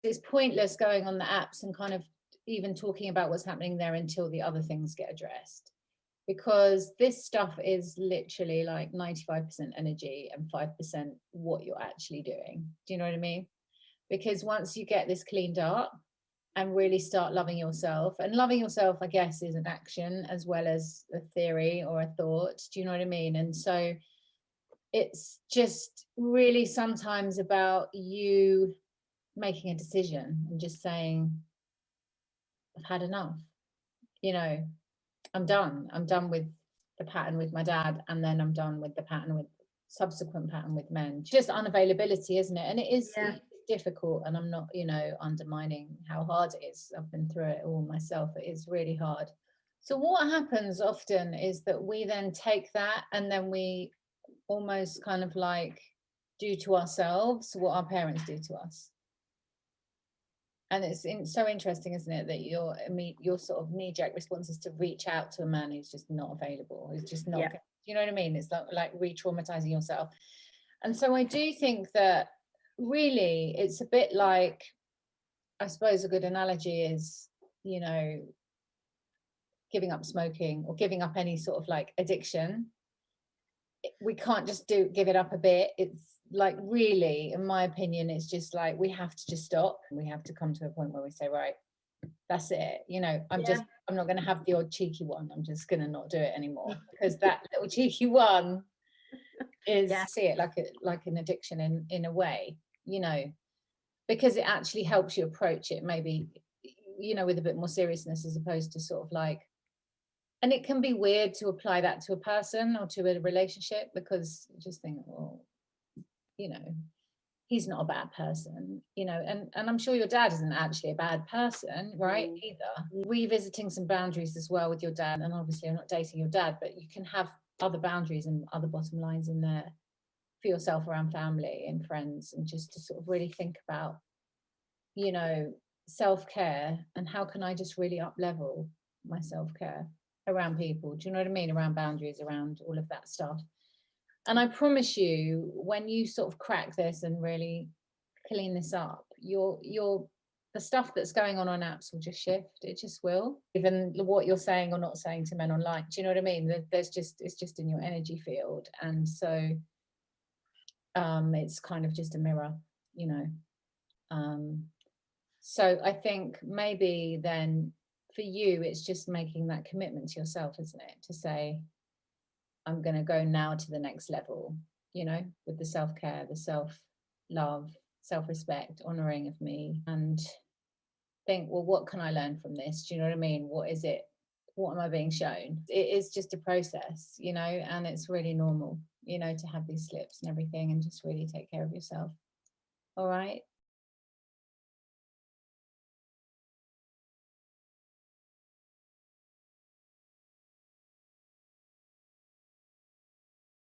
It's pointless going on the apps and kind of even talking about what's happening there until the other things get addressed, because this stuff is literally like 95% energy and 5% what you're actually doing. Do you know what I mean? Because once you get this cleaned up and really start loving yourself, and loving yourself, I guess, is an action as well as a theory or a thought. Do you know what I mean? And so it's just really sometimes about you making a decision and just saying, I've had enough. You know, I'm done with the pattern with my dad, and then I'm done with the pattern with subsequent pattern with men. Just unavailability, isn't it? And it is difficult, and I'm not, you know, undermining how hard it is. I've been through it all myself. It is really hard. So what happens often is that we then take that and then we almost kind of like do to ourselves what our parents do to us. And it's so interesting, isn't it, that your sort of knee-jerk response is to reach out to a man who's just not available, who's just not, you know what I mean? It's like re-traumatizing yourself. And so I do think that really it's a bit like, I suppose a good analogy is, you know, giving up smoking or giving up any sort of like addiction. We can't just give it up a bit. It's like, really, in my opinion, it's just like we have to just stop. We have to come to a point where we say, right, that's it. You know, I'm not going to have the odd cheeky one. I'm just going to not do it anymore, because that little cheeky one is see it like an addiction in a way, you know, because it actually helps you approach it maybe, you know, with a bit more seriousness, as opposed to sort of like, and it can be weird to apply that to a person or to a relationship, because you just think, well, you know, he's not a bad person, you know, and I'm sure your dad isn't actually a bad person, right? Either. Revisiting some boundaries as well with your dad, and obviously I'm not dating your dad, but you can have other boundaries and other bottom lines in there for yourself around family and friends, and just to sort of really think about, you know, self-care and how can I just really up level my self-care around people. Do you know what I mean? Around boundaries, around all of that stuff. And I promise you, when you sort of crack this and really clean this up, the stuff that's going on apps will just shift. It just will. Even what you're saying or not saying to men online, do you know what I mean? It's just in your energy field. And so it's kind of just a mirror, you know. So I think maybe then for you, it's just making that commitment to yourself, isn't it? To say, I'm going to go now to the next level, you know, with the self-care, the self-love, self-respect, honoring of me, and think, well, what can I learn from this? Do you know what I mean? What is it? What am I being shown? It is just a process, you know, and it's really normal, you know, to have these slips and everything, and just really take care of yourself. All right.